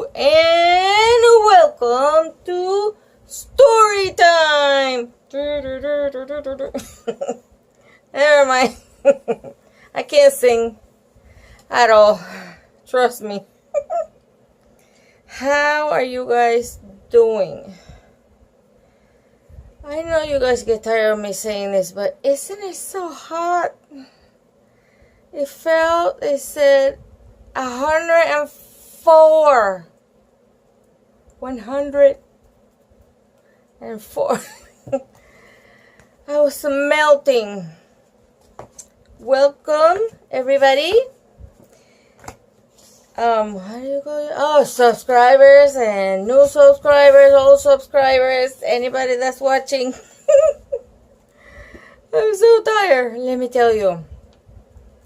Hello and welcome to story time. Never mind. I can't sing at all. Trust me. How are you guys doing? I know you guys get tired of me saying this, but isn't it so hot? It said 104. 104. I was melting. Welcome, everybody. How do you go? Oh, subscribers and new subscribers, old subscribers, anybody that's watching. I'm so tired. Let me tell you.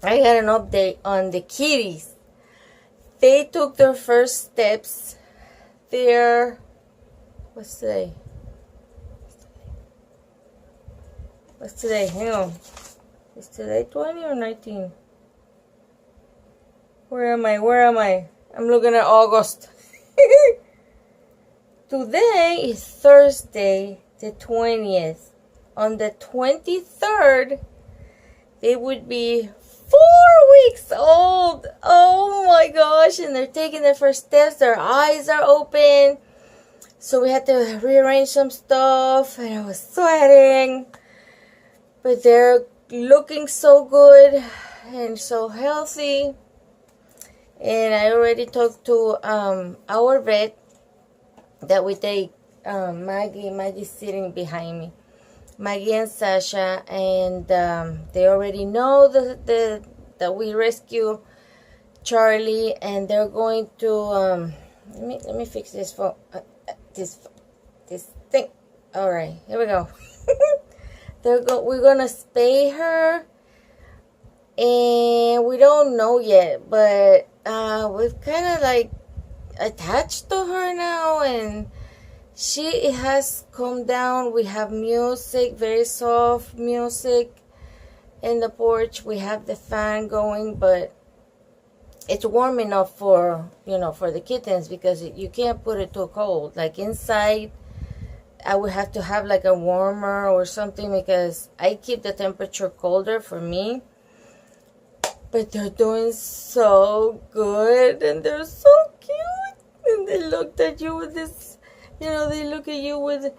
I got an update on the kitties. They took their first steps. What's today? What's today? Hang on. Is today 20 or 19? Where am I? I'm looking at August. Today is Thursday, the 20th. On the 23rd, they would be 4 weeks old. Oh my gosh. And they're taking their first steps. Their eyes are open. So we had to rearrange some stuff. And I was sweating. But they're looking so good and so healthy. And I already talked to our vet that we take Maggie. Maggie's sitting behind me. Maggie and Sasha, and they already know that we rescue Charlie, and they're going to let me fix this phone, this thing. All right, here we go. We're gonna spay her, and we don't know yet, but we've kind of like attached to her now, and she has calmed down. We have music, very soft music in the porch. We have the fan going, but it's warm enough for, for the kittens, because you can't put it too cold. Like inside, I would have to have like a warmer or something, because I keep the temperature colder for me. But they're doing so good, and they're so cute. And they looked at you with this, they look at you with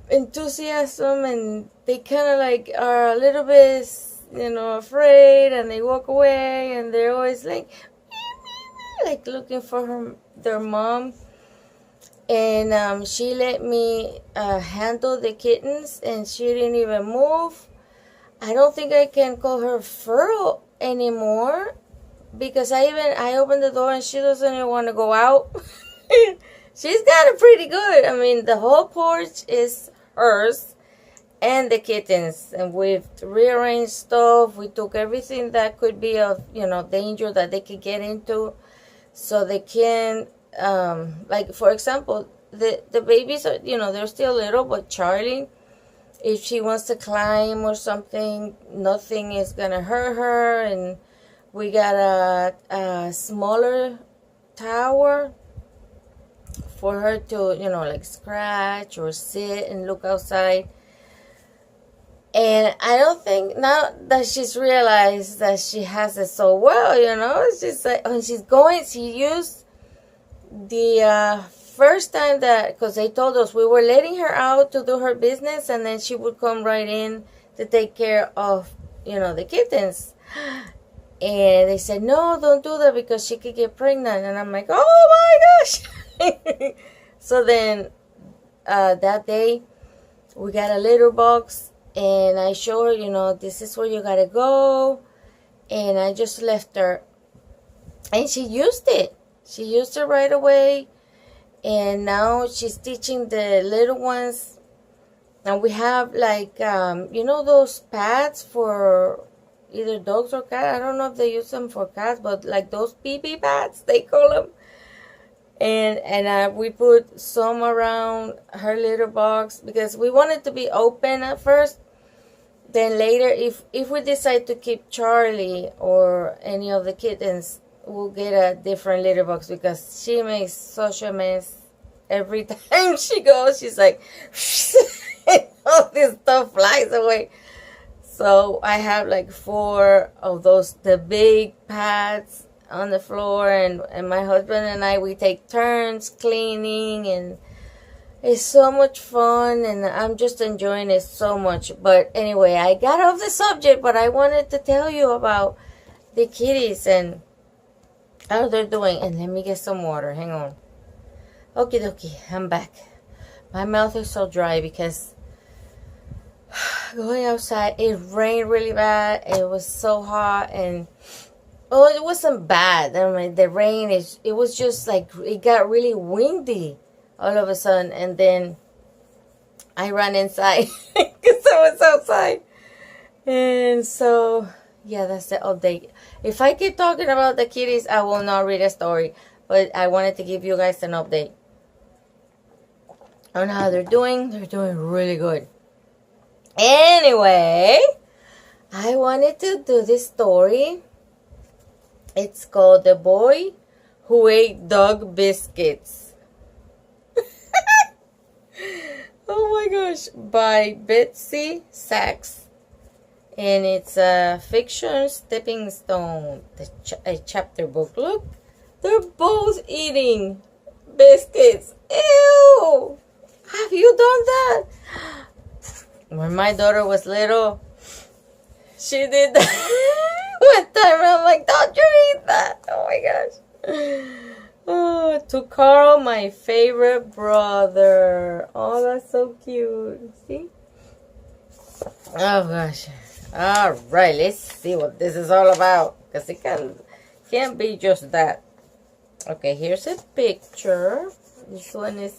enthusiasm, and they kind of like are a little bit, afraid, and they walk away, and they're always like looking for their mom. And she let me handle the kittens, and she didn't even move. I don't think I can call her fur anymore, because I opened the door and she doesn't even want to go out. She's got it pretty good. I mean, the whole porch is hers and the kittens. And we've rearranged stuff. We took everything that could be of, danger that they could get into, so they can, like, for example, the babies are, they're still little, but Charlie, if she wants to climb or something, nothing is going to hurt her. And we got a smaller tower for her to, like scratch or sit and look outside. And I don't think now that she's realized that she has it so well, she's like, when she used the first time that, because they told us we were letting her out to do her business, and then she would come right in to take care of, the kittens. And they said, no, don't do that, because she could get pregnant. And I'm like, oh my gosh. So then that day we got a litter box, and I showed her, this is where you gotta go. And I just left her, and she used it right away. And now she's teaching the little ones. And we have like those pads for either dogs or cats. I don't know if they use them for cats, but like those pee-pee pads, they call them. And we put some around her litter box, because we want it to be open at first. Then later, if we decide to keep Charlie or any of the kittens, will get a different litter box because she makes such a mess every time she goes. She's like, all this stuff flies away. So I have like 4 of those, the big pads on the floor, and my husband and I, we take turns cleaning, and it's so much fun, and I'm just enjoying it so much. But anyway, I got off the subject, but I wanted to tell you about the kitties and how they're doing. And let me get some water. Hang on. Okie dokie, I'm back. My mouth is so dry because going outside, it rained really bad. It was so hot, and it wasn't bad. I mean, the rain it was just like it got really windy all of a sudden, and then I ran inside because I was outside. And so yeah, that's the update. If I keep talking about the kitties, I will not read a story, but I wanted to give you guys an update on how they're doing. They're doing really good. Anyway, I wanted to do this story. It's called The Boy Who Ate Dog Biscuits. Oh my gosh. By Betsy Sachs. And it's a fiction stepping stone. A chapter book. Look, they're both eating biscuits. Ew! Have you done that? When my daughter was little, she did that one time. I'm like, don't you eat that? Oh my gosh. Oh, to Carl, my favorite brother. Oh, that's so cute. See? Oh gosh. All right, let's see what this is all about, because it can't be just that. Okay, here's a picture. This one is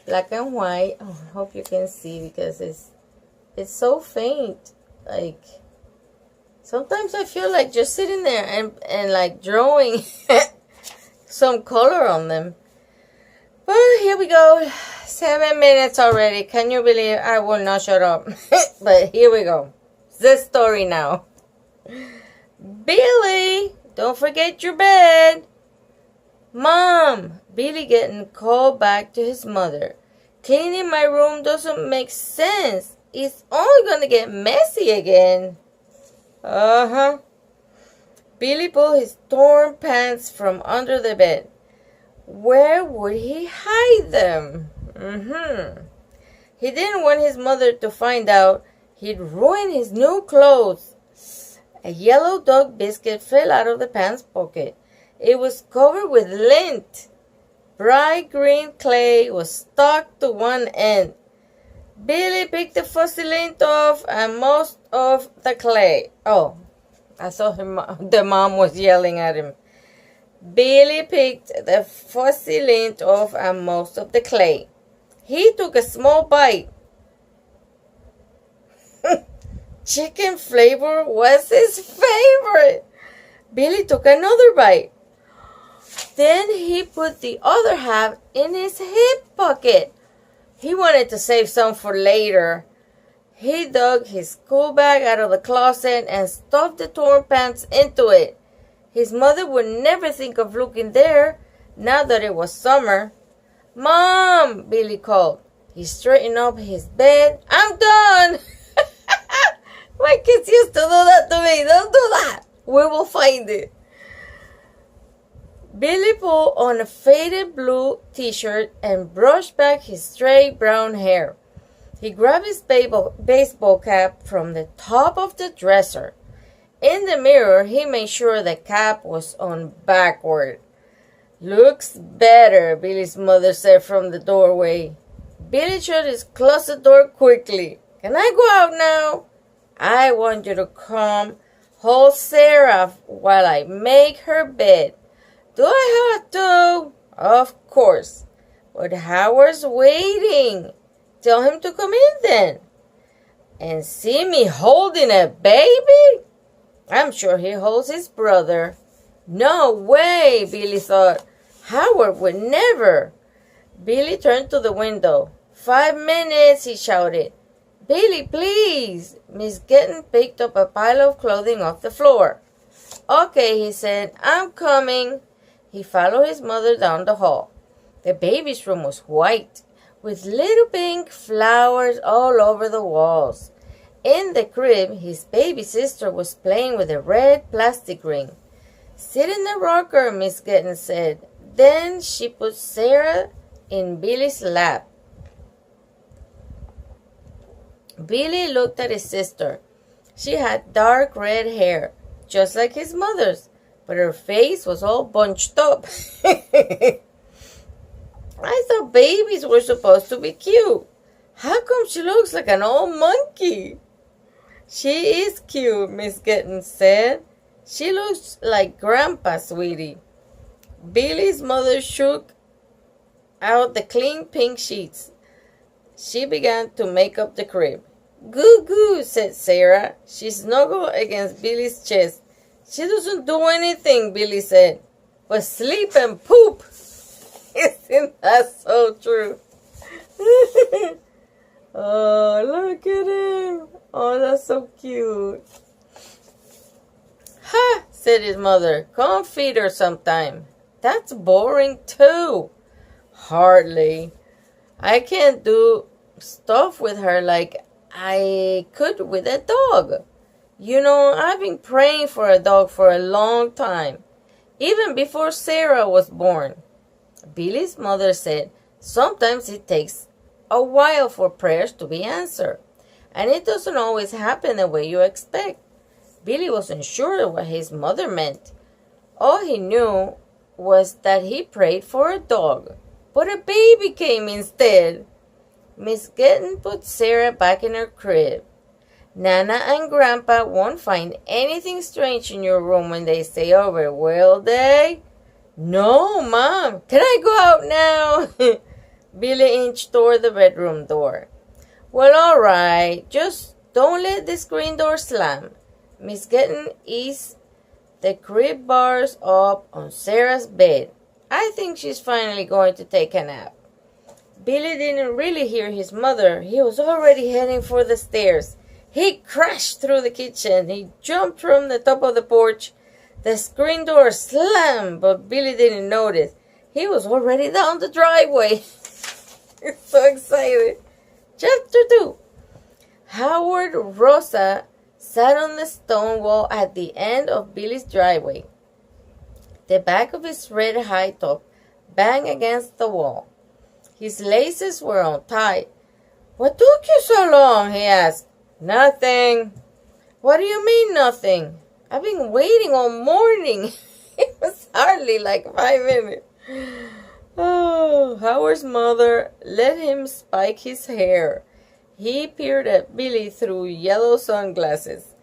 black and white. Oh, I hope you can see because it's so faint. Like, sometimes I feel like just sitting there and like drawing some color on them. But here we go. 7 minutes already. Can you believe I will not shut up? But here we go. The story now. Billy, don't forget your bed. Mom, Billy getting called back to his mother. Cleaning my room doesn't make sense. It's only gonna get messy again. Uh-huh. Billy pulled his torn pants from under the bed. Where would he hide them? He didn't want his mother to find out he'd ruined his new clothes. A yellow dog biscuit fell out of the pants pocket. It was covered with lint. Bright green clay was stuck to one end. Billy picked the fuzzy lint off and most of the clay. Oh, I saw the mom was yelling at him. Billy picked the fuzzy lint off and most of the clay. He took a small bite. Chicken flavor was his favorite. Billy took another bite. Then he put the other half in his hip pocket. He wanted to save some for later. He dug his school bag out of the closet and stuffed the torn pants into it. His mother would never think of looking there, now that it was summer. Mom, Billy called. He straightened up his bed. I'm done. My kids used to do that to me. Don't do that. We will find it. Billy pulled on a faded blue t-shirt and brushed back his straight brown hair. He grabbed his baseball cap from the top of the dresser. In the mirror, he made sure the cap was on backward. Looks better, Billy's mother said from the doorway. Billy shut his closet door quickly. Can I go out now? I want you to come hold Sarah while I make her bed. Do I have to? Of course. But Howard's waiting. Tell him to come in then. And see me holding a baby? I'm sure he holds his brother. No way, Billy thought. Howard would never. Billy turned to the window. 5 minutes, he shouted. Billy, please. Miss Kitten picked up a pile of clothing off the floor. Okay, he said, I'm coming. He followed his mother down the hall. The baby's room was white, with little pink flowers all over the walls. In the crib, his baby sister was playing with a red plastic ring. Sit in the rocker, Miss Kitten said. Then she put Sarah in Billy's lap. Billy looked at his sister. She had dark red hair, just like his mother's, but her face was all bunched up. I thought babies were supposed to be cute. How come she looks like an old monkey? She is cute, Miss Kitten said. She looks like Grandpa, sweetie. Billy's mother shook out the clean pink sheets. She began to make up the crib. Goo goo, said Sarah. She snuggled against Billy's chest. She doesn't do anything, Billy said, but sleep and poop. Isn't that so true? Oh, look at him. Oh, that's so cute. Ha, said his mother. Come feed her sometime. That's boring too. Hardly. I can't do stuff with her like I could with a dog. You know, I've been praying for a dog for a long time, even before Sarah was born. Billy's mother said sometimes it takes a while for prayers to be answered, and it doesn't always happen the way you expect. Billy wasn't sure what his mother meant. All he knew was that he prayed for a dog, but a baby came instead. Miss Kitten put Sarah back in her crib. Nana and Grandpa won't find anything strange in your room when they stay over, will they? No, Mom. Can I go out now? Billy inched toward the bedroom door. Well, all right. Just don't let the screen door slam. Miss Kitten eased the crib bars up on Sarah's bed. I think she's finally going to take a nap. Billy didn't really hear his mother. He was already heading for the stairs. He crashed through the kitchen. He jumped from the top of the porch. The screen door slammed, but Billy didn't notice. He was already down the driveway. He's so excited. Chapter 2. Howard Rosa sat on the stone wall at the end of Billy's driveway. The back of his red high top banged against the wall. His laces were untied. What took you so long? He asked. Nothing. What do you mean nothing? I've been waiting all morning. It was hardly like 5 minutes. Oh, Howard's mother let him spike his hair. He peered at Billy through yellow sunglasses.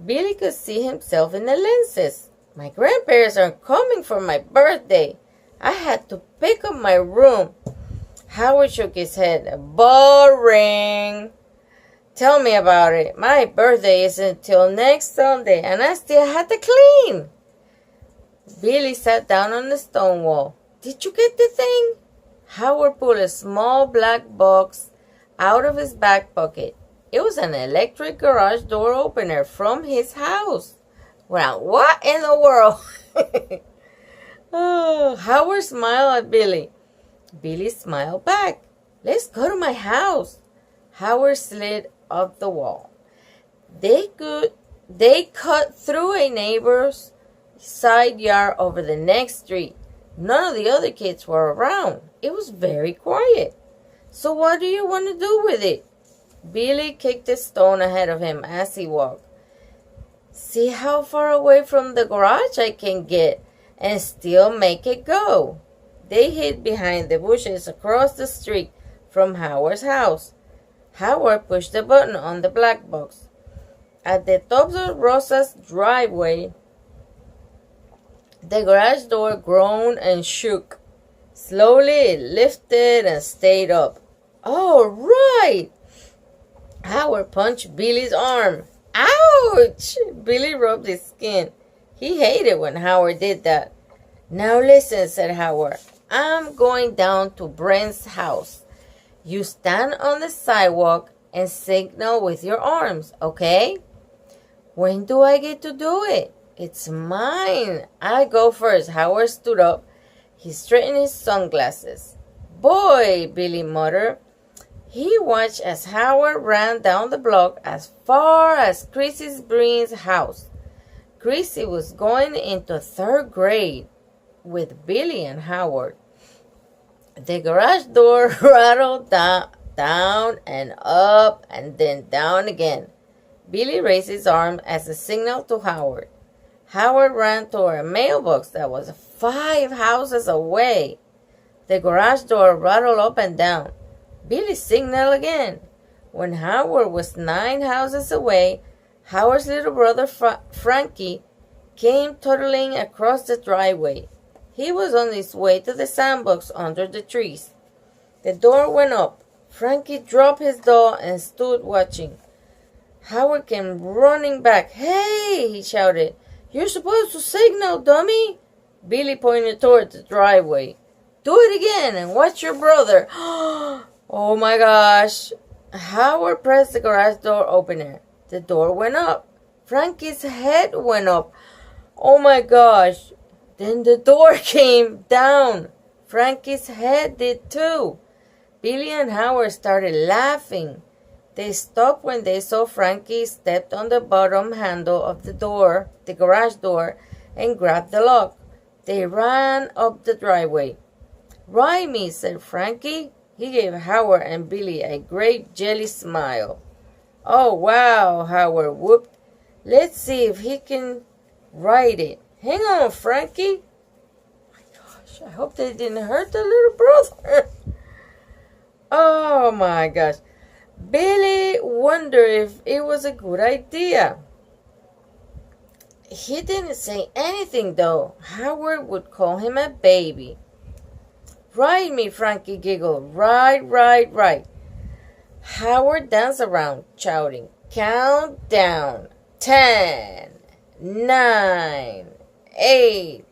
Billy could see himself in the lenses. My grandparents are coming for my birthday. I had to pick up my room. Howard shook his head. Boring. Tell me about it. My birthday isn't until next Sunday, and I still had to clean. Billy sat down on the stone wall. Did you get the thing? Howard pulled a small black box out of his back pocket. It was an electric garage door opener from his house. Well, what in the world? Oh, Howard smiled at Billy. Billy smiled back. Let's go to my house. Howard slid up the wall. They cut through a neighbor's side yard over the next street. None of the other kids were around. It was very quiet. So what do you want to do with it? Billy kicked a stone ahead of him as he walked. See how far away from the garage I can get and still make it go. They hid behind the bushes across the street from Howard's house. Howard pushed the button on the black box. At the top of Rosa's driveway, the garage door groaned and shook. Slowly it lifted and stayed up. All right! Howard punched Billy's arm. Ouch! Billy rubbed his skin. He hated when Howard did that. Now listen, said Howard. I'm going down to Brent's house. You stand on the sidewalk and signal with your arms, okay? When do I get to do it? It's mine. I go first. Howard stood up. He straightened his sunglasses. Boy, Billy muttered. He watched as Howard ran down the block as far as Chrissy Breen's house. Chrissy was going into third grade with Billy and Howard. The garage door rattled down and up and then down again. Billy raised his arm as a signal to Howard. Howard ran toward a mailbox that was 5 houses away. The garage door rattled up and down. Billy signaled again. When Howard was 9 houses away, Howard's little brother Frankie came toddling across the driveway. He was on his way to the sandbox under the trees. The door went up. Frankie dropped his doll and stood watching. Howard came running back. "Hey!" he shouted. "You're supposed to signal, dummy!" Billy pointed toward the driveway. "Do it again and watch your brother." Oh my gosh. Howard pressed the garage door opener. The door went up. Frankie's head went up. Oh my gosh. Then the door came down. Frankie's head did too. Billy and Howard started laughing. They stopped when they saw Frankie stepped on the bottom handle of the door, the garage door, and grabbed the lock. They ran up the driveway. "Ride me," said Frankie. He gave Howard and Billy a great jelly smile. "Oh, wow," Howard whooped. "Let's see if he can ride it. Hang on, Frankie." Oh my gosh, I hope they didn't hurt the little brother. Oh my gosh. Billy wondered if it was a good idea. He didn't say anything though. Howard would call him a baby. "Ride me," Frankie giggled. "Ride, ride, ride." Howard danced around, shouting, "Count down. 10, 9, 8.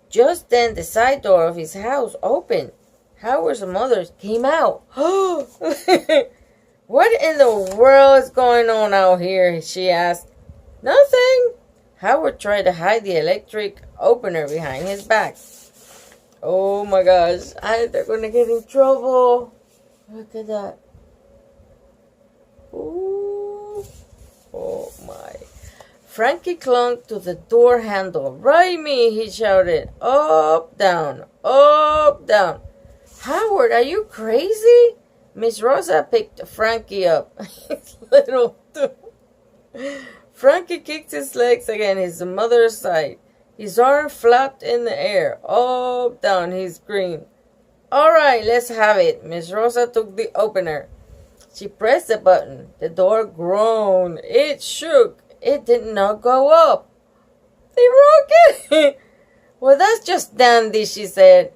Just then the side door of his house opened. Howard's mother came out. "What in the world is going on out here?" she asked. "Nothing." Howard tried to hide the electric opener behind his back. Oh my gosh, they're going to get in trouble. Look at that. Ooh. Oh my. Frankie clung to the door handle. "Ride me," he shouted. Up, down, up, down. "Howard, are you crazy?" Miss Rosa picked Frankie up. Little Frankie kicked his legs against his mother's side. His arm flapped in the air. Up, down, he screamed. "All right, let's have it." Miss Rosa took the opener. She pressed the button. The door groaned. It shook. It did not go up. They broke it. "Well, that's just dandy," she said.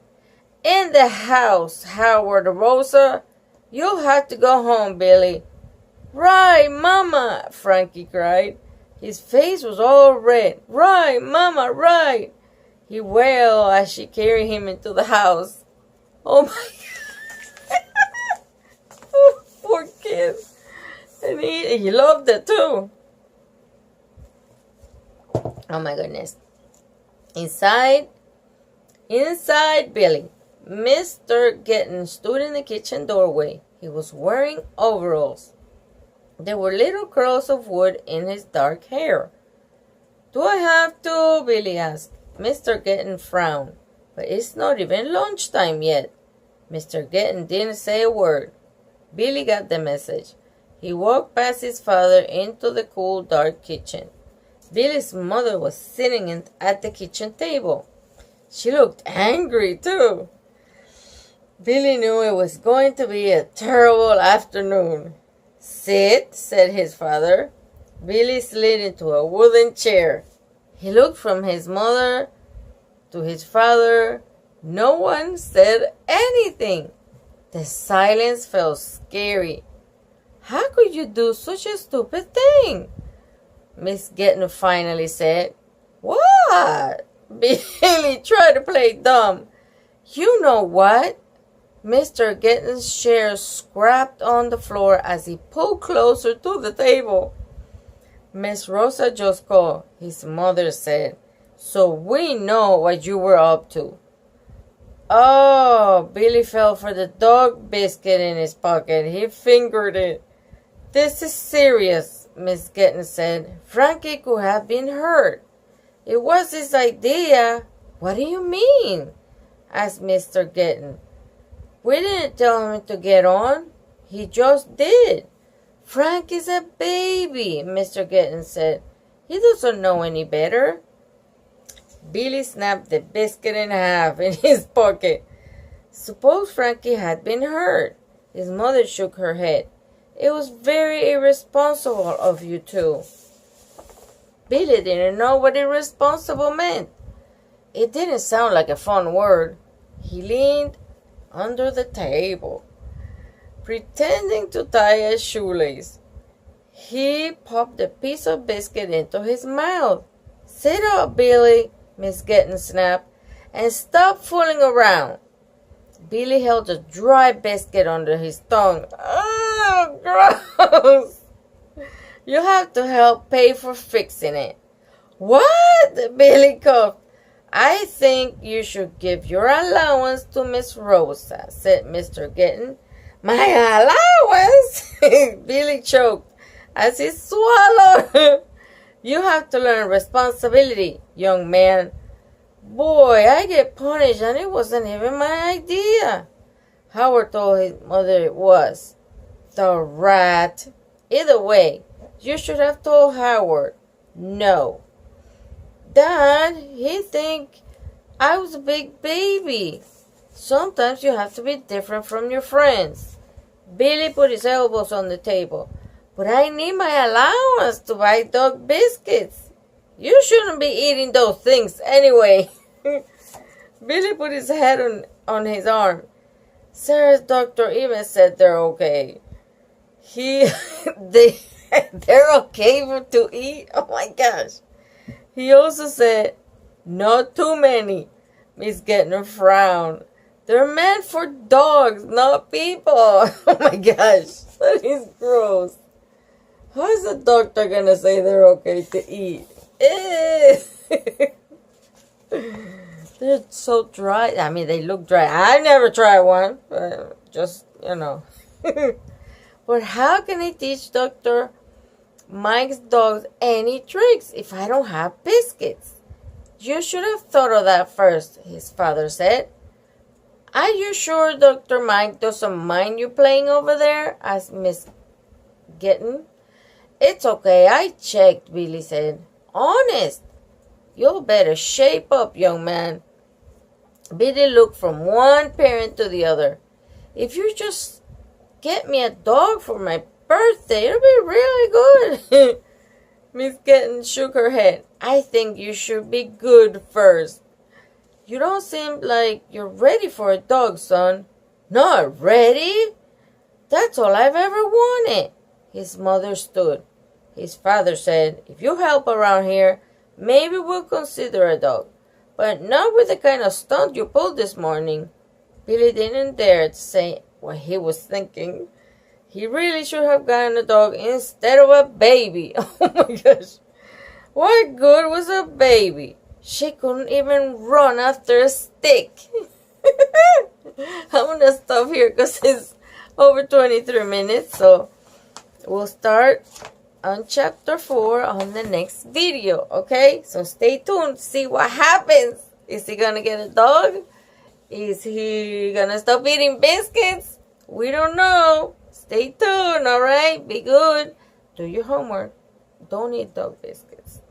"In the house, Howard Rosa. You'll have to go home, Billy." "Right, Mama," Frankie cried. His face was all red. "Right, Mama, right." He wailed as she carried him into the house. Oh my God. Oh, poor kid. And he loved it too. Oh my goodness. Inside Billy, Mr. Kitten stood in the kitchen doorway. He was wearing overalls. There were little curls of wood in his dark hair. "Do I have to?" Billy asked. Mr. Kitten frowned. "But it's not even lunchtime yet." Mr. Kitten didn't say a word. Billy got the message. He walked past his father into the cool, dark kitchen. Billy's mother was sitting at the kitchen table. She looked angry, too. Billy knew it was going to be a terrible afternoon. "Sit," said his father. Billy slid into a wooden chair. He looked from his mother to his father. No one said anything. The silence felt scary. "How could you do such a stupid thing?" Miss Kitten finally said. "What?" Billy tried to play dumb. "You know what?" Mr. Kitten's chair scraped on the floor as he pulled closer to the table. "Miss Rosa just called," his mother said. so we know what you were up to. Oh, Billy felt for the dog biscuit in his pocket. He fingered it. This is serious, Miss Kitten said. Frankie could have been hurt. It was his idea. What do you mean? Asked Mr. Kitten. We didn't tell him to get on. He just did. Frankie's a baby, Mr. Kitten said. He doesn't know any better. Billy snapped the biscuit in half in his pocket. Suppose Frankie had been hurt. His mother shook her head. It was very irresponsible of you two. Billy didn't know what irresponsible meant. It didn't sound like a fun word. He leaned under the table, pretending to tie a shoelace. He popped a piece of biscuit into his mouth. Sit up, Billy, Miss Kitten snapped, and stop fooling around. Billy held a dry biscuit under his tongue. Oh, gross! You have to help pay for fixing it. What? Billy coughed. I think you should give your allowance to Miss Rosa, said Mr. Kitten. My allowance? Billy choked as he swallowed. You have to learn responsibility, young man. Boy, I get punished and it wasn't even my idea. Howard told his mother it was. The rat. Either way, you should have told Howard. No. Dad, he think I was a big baby. Sometimes you have to be different from your friends. Billy put his elbows on the table. But I need my allowance to buy dog biscuits. You shouldn't be eating those things anyway. Billy put his head on his arm. Sarah's doctor even said they're okay. They're okay to eat? Oh my gosh. He also said, not too many. Miss Gettner frowned. They're meant for dogs, not people. Oh my gosh. That is gross. How is the doctor going to say they're okay to eat? They're so dry. I mean, they look dry. I never tried one. But just, But how can I teach Dr. Mike's dogs any tricks if I don't have biscuits? You should have thought of that first, his father said. Are you sure Dr. Mike doesn't mind you playing over there? Asked Miss Kitten. It's okay, I checked, Billy said. Honest. You'll better shape up, young man. Billy looked from one parent to the other. If you just get me a dog for my birthday, it'll be really good. Miss Kitten shook her head. I think you should be good first. You don't seem like you're ready for a dog, son. Not ready? That's all I've ever wanted. His mother stood. His father said, if you help around here, maybe we'll consider a dog. But not with the kind of stunt you pulled this morning. Billy didn't dare to say what he was thinking. He really should have gotten a dog instead of a baby. Oh my gosh. What good was a baby? She couldn't even run after a stick. I'm going to stop here because it's over 23 minutes. So we'll start on chapter 4 on the next video. Okay? So stay tuned. See what happens. Is he going to get a dog? Is he going to stop eating biscuits? We don't know. Stay tuned. Alright? Be good. Do your homework. Don't eat dog biscuits.